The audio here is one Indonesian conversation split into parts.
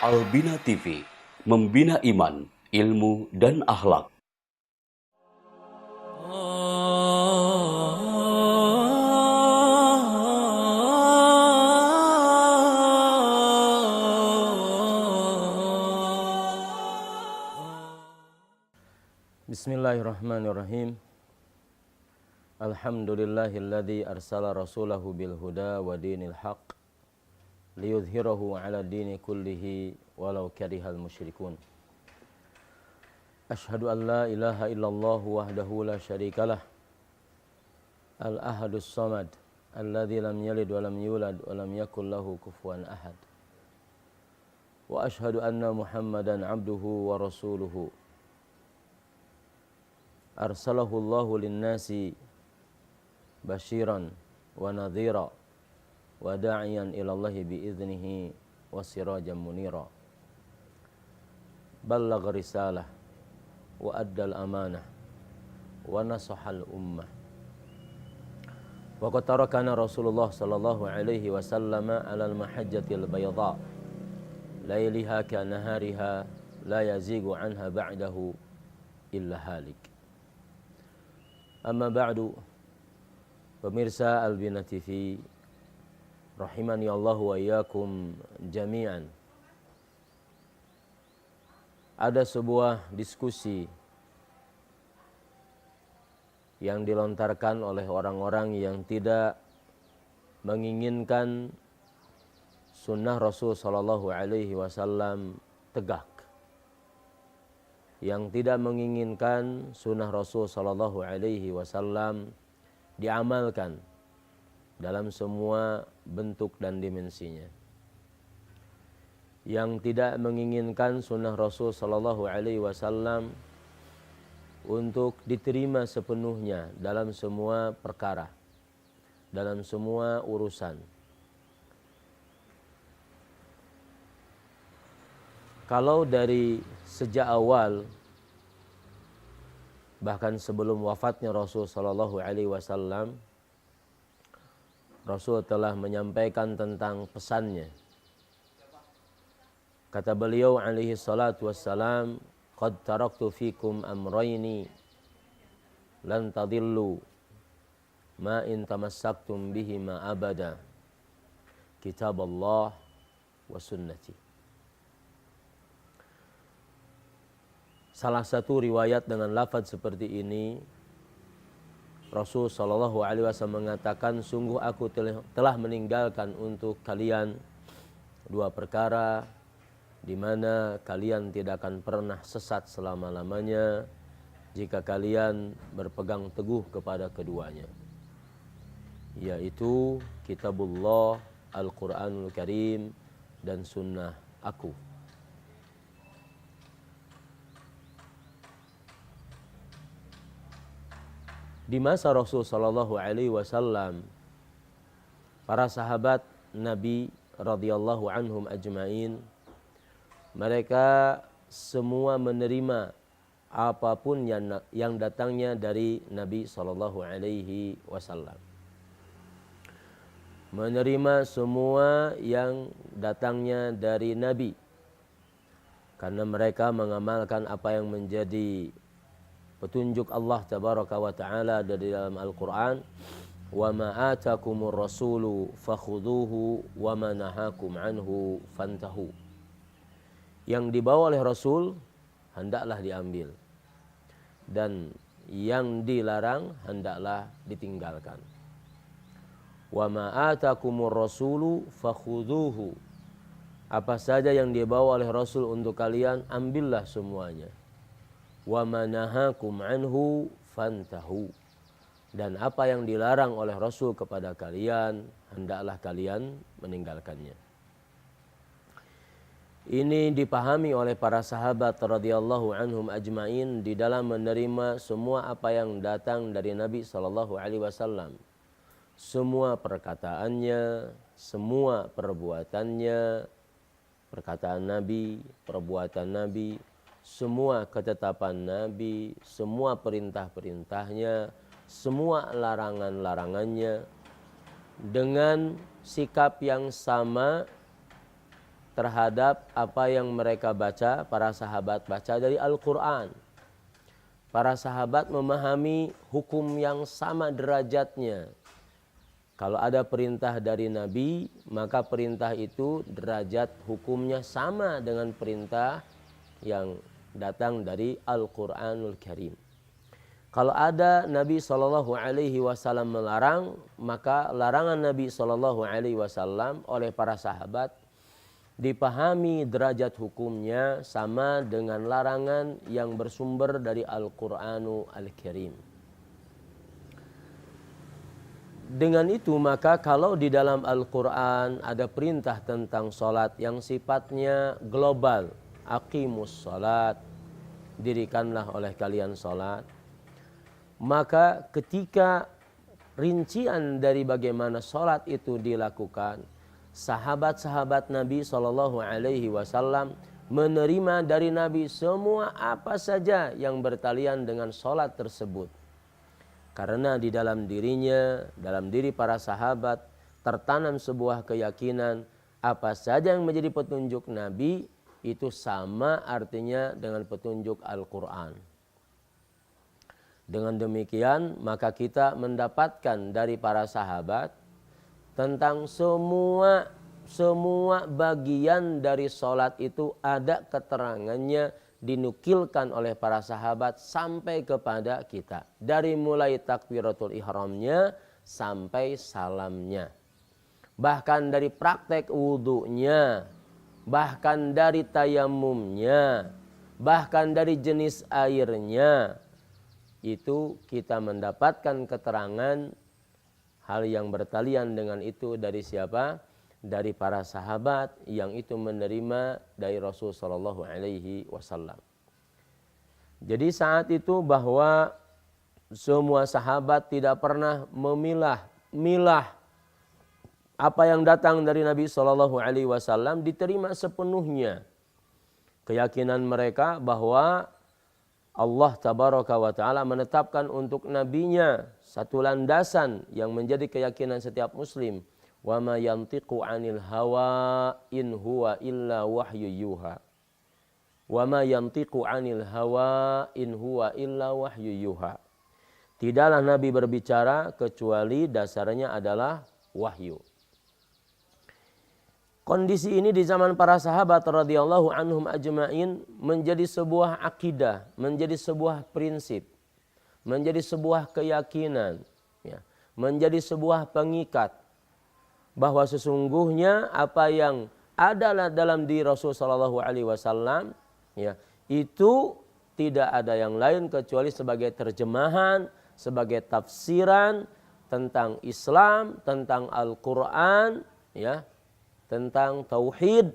Albina TV, membina iman, ilmu, dan akhlak. Bismillahirrahmanirrahim. Alhamdulillahilladzi arsala rasulahu bil huda wa dinil haq liyudhhirahu 'ala dini kullihi walau karihal musyrikun. Asyhadu an la ilaha illallah wahdahu la syarikalah. Al-ahadus samad alladzi lam yalid wa lam yulad wa lam yakul lahu kufuwan ahad. Wa asyhadu anna Muhammadan 'abduhu wa rasuluhu. Arsalahu Allahu lin-nasi basyiran wa nadhira wa da'iyan ila Allahi bi'idhnihi wa sirajan munira. Ballagha risalah wa addal amanah wa nasahal ummah. Wa qad tarakana Rasulullah sallallahu alaihi wasallam 'ala al-mahajjatil bayda lailiha ka nahariha la yazigu 'anha ba'dahu illa halik. Amma ba'du, pemirsa Albina TV, rahimani Allah wa iyyakum jami'an. Ada sebuah diskusi yang dilontarkan oleh orang-orang yang tidak menginginkan sunnah Rasul sallallahu alaihi wasallam tegak, yang tidak menginginkan sunnah Rasul sallallahu alaihi wasallam diamalkan dalam semua bentuk dan dimensinya, yang tidak menginginkan sunnah Rasul sallallahu alaihi wasallam untuk diterima sepenuhnya dalam semua perkara, dalam semua urusan. Kalau dari sejak awal, bahkan sebelum wafatnya Rasul sallallahu alaihi wasallam, Rasul telah menyampaikan tentang pesannya. Kata beliau alaihi salatu wassalam, "Qad taraktu fikum amrayni lan tadillu ma in tamassaktum bihima abada, kitab Allah wa sunnati." Salah satu riwayat dengan lafaz seperti ini, Rasul sallallahu alaihi wasallam mengatakan, sungguh aku telah meninggalkan untuk kalian dua perkara di mana kalian tidak akan pernah sesat selama-lamanya jika kalian berpegang teguh kepada keduanya, yaitu kitabullah, Al-Quranul Karim, dan sunnah aku. Di masa Rasul sallallahu alaihi wasallam, para sahabat Nabi radhiyallahu anhum ajmain, mereka semua menerima apapun yang datangnya dari Nabi sallallahu alaihi wasallam. Menerima semua yang datangnya dari Nabi, karena mereka mengamalkan apa yang menjadi petunjuk Allah tabaraka wa ta'ala dari dalam Al-Quran. Wa ma atakumur rasulu fakhudhuhu wa ma nahakum anhu fantahu. Yang dibawa oleh Rasul hendaklah diambil, dan yang dilarang hendaklah ditinggalkan. Wa ma atakumur rasulu fakhudhuhu. Apa saja yang dibawa oleh Rasul untuk kalian, ambillah semuanya. Wa manahakum anhu fantahu. Dan apa yang dilarang oleh Rasul kepada kalian, hendaklah kalian meninggalkannya. Ini dipahami oleh para sahabat radhiyallahu anhum ajmain di dalam menerima semua apa yang datang dari Nabi sallallahu alaihi wasallam. Semua perkataannya, semua perbuatannya, perkataan Nabi, perbuatan Nabi, semua ketetapan Nabi, semua perintah-perintahnya, semua larangan-larangannya, dengan sikap yang sama terhadap apa yang mereka baca, para sahabat baca dari Al-Quran. Para sahabat memahami hukum yang sama derajatnya. Kalau ada perintah dari Nabi, maka perintah itu derajat hukumnya sama dengan perintah yang datang dari Al-Quranul Karim. Kalau ada Nabi SAW melarang, maka larangan Nabi SAW oleh para sahabat dipahami derajat hukumnya sama dengan larangan yang bersumber dari Al-Quranul Karim. Dengan itu maka kalau di dalam Al-Quran ada perintah tentang sholat yang sifatnya global, aqimus sholat, dirikanlah oleh kalian sholat, maka ketika rincian dari bagaimana sholat itu dilakukan, sahabat-sahabat Nabi SAW menerima dari Nabi semua apa saja yang bertalian dengan sholat tersebut. Karena di dalam dirinya, dalam diri para sahabat tertanam sebuah keyakinan apa saja yang menjadi petunjuk Nabi itu sama artinya dengan petunjuk Al-Quran. Dengan demikian maka kita mendapatkan dari para sahabat tentang semua bagian dari sholat itu ada keterangannya, dinukilkan oleh para sahabat sampai kepada kita. Dari mulai takbiratul ihramnya sampai salamnya. Bahkan dari praktek wudunya, bahkan dari tayamumnya, bahkan dari jenis airnya. Itu kita mendapatkan keterangan hal yang bertalian dengan itu dari siapa? Dari para sahabat yang itu menerima dari Rasulullah SAW. Jadi saat itu bahwa semua sahabat tidak pernah memilah apa yang datang dari Nabi SAW diterima sepenuhnya. Keyakinan mereka bahwa Allah tabaraka wa ta'ala menetapkan untuk nabinya satu landasan yang menjadi keyakinan setiap muslim. Wa ma yantiqu 'anil hawa in huwa illa wahyu yuha. Wa ma yantiqu 'anil hawa in huwa illa wahyu yuha. Tidaklah Nabi berbicara kecuali dasarnya adalah wahyu. Kondisi ini di zaman para sahabat radhiyallahu anhum ajma'in menjadi sebuah akidah, menjadi sebuah prinsip, menjadi sebuah keyakinan, ya, menjadi sebuah pengikat bahwa sesungguhnya apa yang adalah dalam diri Rasulullah SAW, ya, itu tidak ada yang lain kecuali sebagai terjemahan, sebagai tafsiran tentang Islam, tentang Al-Quran, ya, tentang tauhid.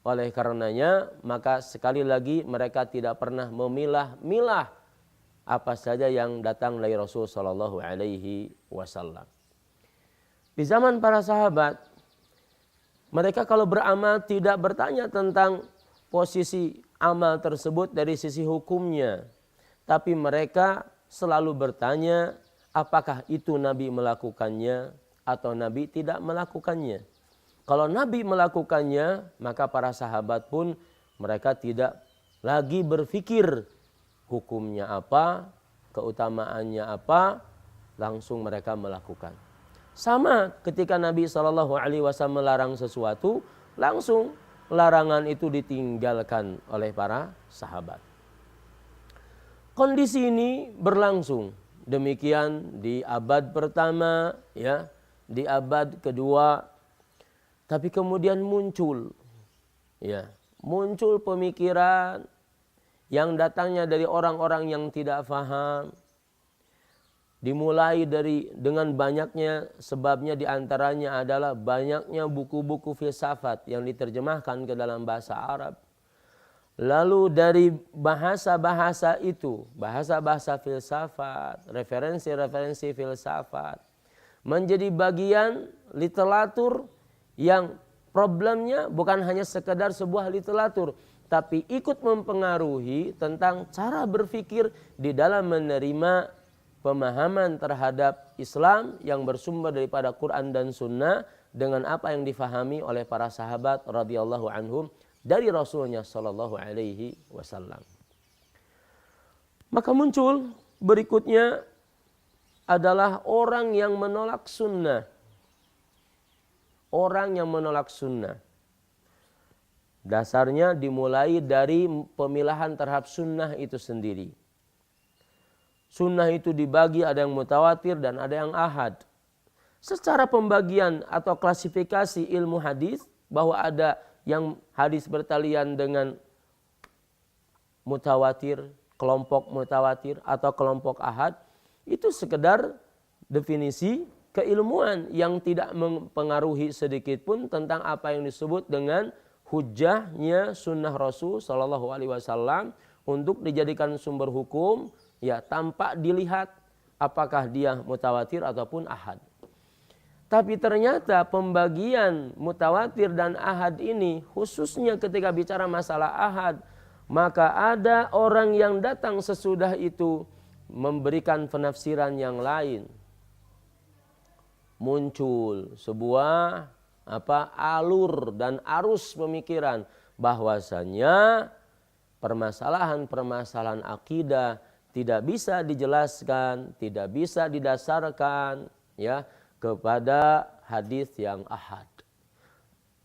Oleh karenanya maka sekali lagi mereka tidak pernah memilah-milah apa saja yang datang dari Rasul sallallahu alaihi wasallam. Di zaman para sahabat, mereka kalau beramal tidak bertanya tentang posisi amal tersebut dari sisi hukumnya, tapi mereka selalu bertanya apakah itu Nabi melakukannya atau Nabi tidak melakukannya. Kalau Nabi melakukannya, maka para sahabat pun mereka tidak lagi berpikir hukumnya apa, keutamaannya apa, langsung mereka melakukan. Sama ketika Nabi SAW melarang sesuatu, langsung larangan itu ditinggalkan oleh para sahabat. Kondisi ini berlangsung demikian di abad pertama, ya, di abad kedua. Tapi kemudian muncul pemikiran yang datangnya dari orang-orang yang tidak faham. Dimulai dengan banyaknya, sebabnya diantaranya adalah banyaknya buku-buku filsafat yang diterjemahkan ke dalam bahasa Arab. Lalu dari bahasa-bahasa itu, bahasa-bahasa filsafat, referensi-referensi filsafat, menjadi bagian literatur yang problemnya bukan hanya sekedar sebuah literatur, tapi ikut mempengaruhi tentang cara berpikir di dalam menerima pemahaman terhadap Islam yang bersumber daripada Quran dan Sunnah dengan apa yang difahami oleh para sahabat radhiyallahu anhum dari Rasulnya sallallahu alaihi wasallam. Maka muncul berikutnya adalah orang yang menolak sunnah. Orang yang menolak sunnah. Dasarnya dimulai dari pemilahan terhadap sunnah itu sendiri. Sunnah itu dibagi, ada yang mutawatir dan ada yang ahad. Secara pembagian atau klasifikasi ilmu hadis, bahwa ada yang hadis bertalian dengan mutawatir, kelompok mutawatir atau kelompok ahad, itu sekedar definisi keilmuan yang tidak mempengaruhi sedikit pun tentang apa yang disebut dengan hujjahnya sunnah Rasul Shallallahu Alaihi Wasallam untuk dijadikan sumber hukum, ya tanpa dilihat apakah dia mutawatir ataupun ahad. Tapi ternyata pembagian mutawatir dan ahad ini khususnya ketika bicara masalah ahad, maka ada orang yang datang sesudah itu memberikan penafsiran yang lain. Muncul sebuah alur dan arus pemikiran bahwasanya permasalahan-permasalahan akidah tidak bisa dijelaskan, tidak bisa didasarkan ya kepada hadis yang ahad.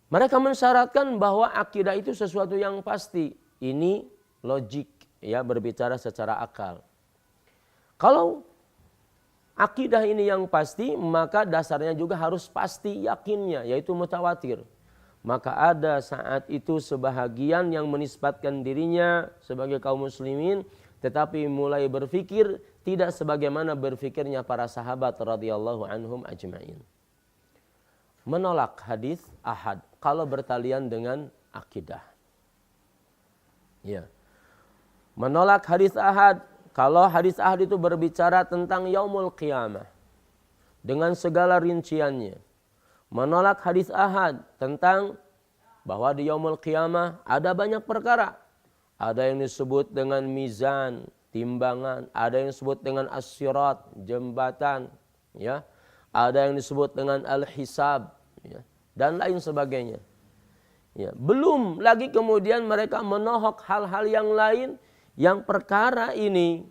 Mereka mensyaratkan bahwa akidah itu sesuatu yang pasti. Ini logik, ya, berbicara secara akal. Kalau akidah ini yang pasti, maka dasarnya juga harus pasti yakinnya, yaitu mutawatir. Maka ada saat itu sebahagian yang menisbatkan dirinya sebagai kaum muslimin, tetapi mulai berfikir tidak sebagaimana berfikirnya para sahabat radhiyallahu anhum ajma'in. Menolak hadis ahad kalau bertalian dengan akidah. Ya. Menolak hadis ahad kalau hadis ahad itu berbicara tentang yaumul qiyamah dengan segala rinciannya. Menolak hadis ahad tentang bahwa di yaumul qiyamah ada banyak perkara. Ada yang disebut dengan mizan, timbangan, ada yang disebut dengan as-sirat, jembatan, ya. Ada yang disebut dengan al-hisab, ya, dan lain sebagainya. Ya, belum lagi kemudian mereka menohok hal-hal yang lain yang perkara ini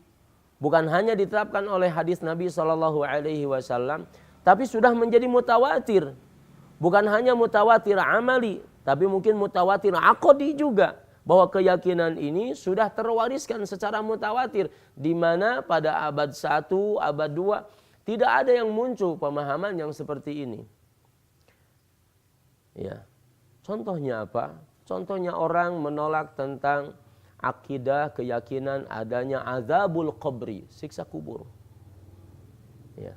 bukan hanya ditetapkan oleh hadis Nabi SAW, tapi sudah menjadi mutawatir. Bukan hanya mutawatir amali, tapi mungkin mutawatir aqdi juga. Bahwa keyakinan ini sudah terwariskan secara mutawatir. Di mana pada abad 1, abad 2 tidak ada yang muncul pemahaman yang seperti ini. Ya. Contohnya apa? Contohnya orang menolak tentang akidah, keyakinan adanya azabul qabri, siksa kubur. Ya.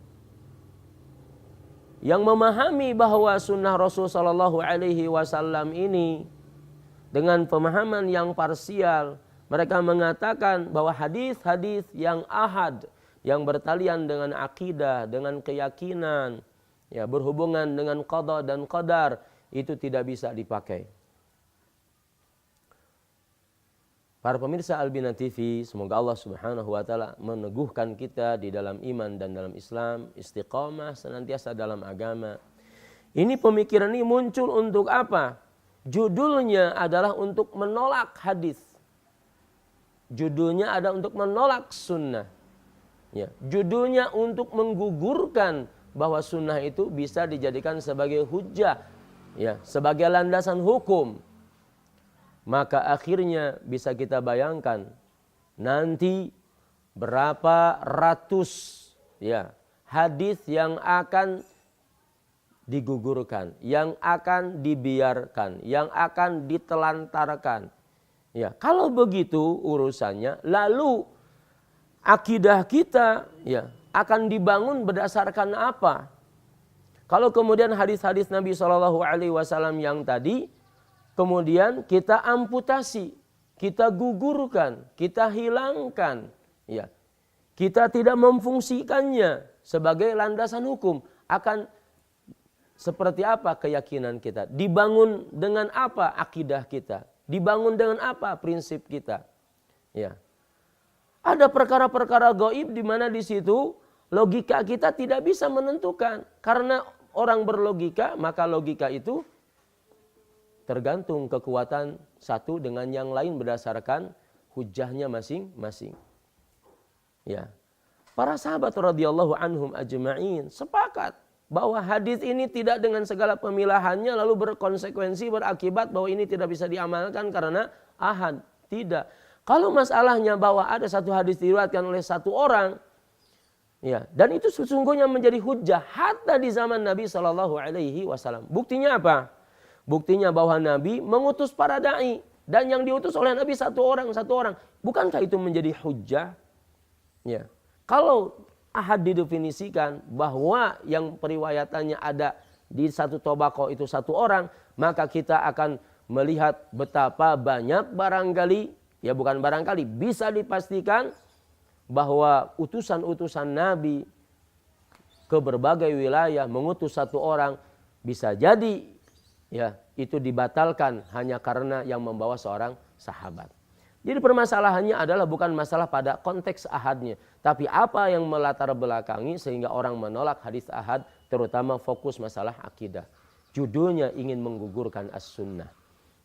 Yang memahami bahwa sunnah Rasul sallallahu alaihi wasallam ini dengan pemahaman yang parsial, mereka mengatakan bahwa hadis-hadis yang ahad, yang bertalian dengan akidah, dengan keyakinan, ya, berhubungan dengan qada dan qadar, itu tidak bisa dipakai. Para pemirsa Al-Bina TV, semoga Allah Subhanahu wa taala meneguhkan kita di dalam iman dan dalam Islam, istiqamah senantiasa dalam agama. Ini pemikiran ini muncul untuk apa? Judulnya adalah untuk menolak hadis. Judulnya ada untuk menolak sunnah. Ya, judulnya untuk menggugurkan bahwa sunnah itu bisa dijadikan sebagai hujjah, ya, sebagai landasan hukum. Maka akhirnya bisa kita bayangkan nanti berapa ratus, ya, hadis yang akan digugurkan, yang akan dibiarkan, yang akan ditelantarkan. Ya, kalau begitu urusannya, lalu akidah kita, ya, akan dibangun berdasarkan apa? Kalau kemudian hadis-hadis Nabi SAW yang tadi kemudian kita amputasi, kita gugurkan, kita hilangkan, ya, kita tidak memfungsikannya sebagai landasan hukum, akan seperti apa keyakinan kita? Dibangun dengan apa akidah kita? Dibangun dengan apa prinsip kita? Ya. Ada perkara-perkara gaib di mana di situ logika kita tidak bisa menentukan. Karena orang berlogika, maka logika itu tergantung kekuatan satu dengan yang lain berdasarkan hujahnya masing-masing. Ya. Para sahabat radhiyallahu anhum ajma'in sepakat bahwa hadis ini tidak dengan segala pemilahannya lalu berkonsekuensi, berakibat bahwa ini tidak bisa diamalkan karena ahad. Tidak. Kalau masalahnya bahwa ada satu hadis diriwayatkan oleh satu orang, ya, dan itu sesungguhnya menjadi hujjah hatta di zaman Nabi SAW. Buktinya apa? Buktinya bahwa Nabi mengutus para da'i dan yang diutus oleh Nabi satu orang. Bukankah itu menjadi hujjah? Ya. Kalau ahad didefinisikan bahwa yang periwayatannya ada di satu tobaqo itu satu orang, maka kita akan melihat betapa banyak barangkali, ya bukan barangkali, bisa dipastikan bahwa utusan-utusan Nabi ke berbagai wilayah mengutus satu orang bisa jadi ya itu dibatalkan hanya karena yang membawa seorang sahabat. Jadi permasalahannya adalah bukan masalah pada konteks ahadnya, tapi apa yang melatar belakangi sehingga orang menolak hadis ahad, terutama fokus masalah akidah. Judulnya ingin menggugurkan as-sunnah.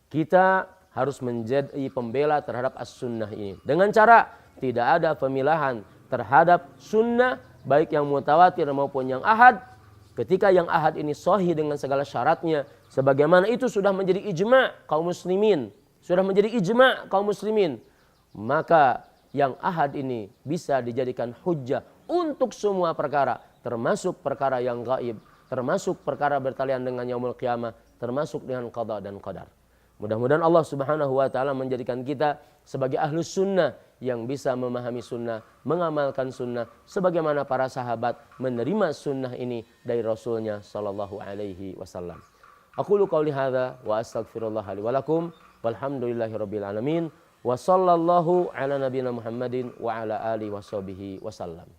Kita harus menjadi pembela terhadap as-sunnah ini dengan cara tidak ada pemilahan terhadap sunnah baik yang mutawatir maupun yang ahad. Ketika yang ahad ini sahih dengan segala syaratnya, sebagaimana itu sudah menjadi ijma' kaum muslimin, maka yang ahad ini bisa dijadikan hujjah untuk semua perkara, termasuk perkara yang gaib, termasuk perkara bertalian dengan yaumul qiyamah, termasuk dengan qada dan qadar. Mudah-mudahan Allah Subhanahu wa taala menjadikan kita sebagai ahlus sunnah yang bisa memahami sunnah, mengamalkan sunnah sebagaimana para sahabat menerima sunnah ini dari Rasulnya sallallahu alaihi wasallam. Aqulu qouli hadza wa astaghfirullah li wa lakum walhamdulillahirabbil alamin wa sallallahu ala nabiyyina Muhammadin wa ala alihi washabihi wasallam.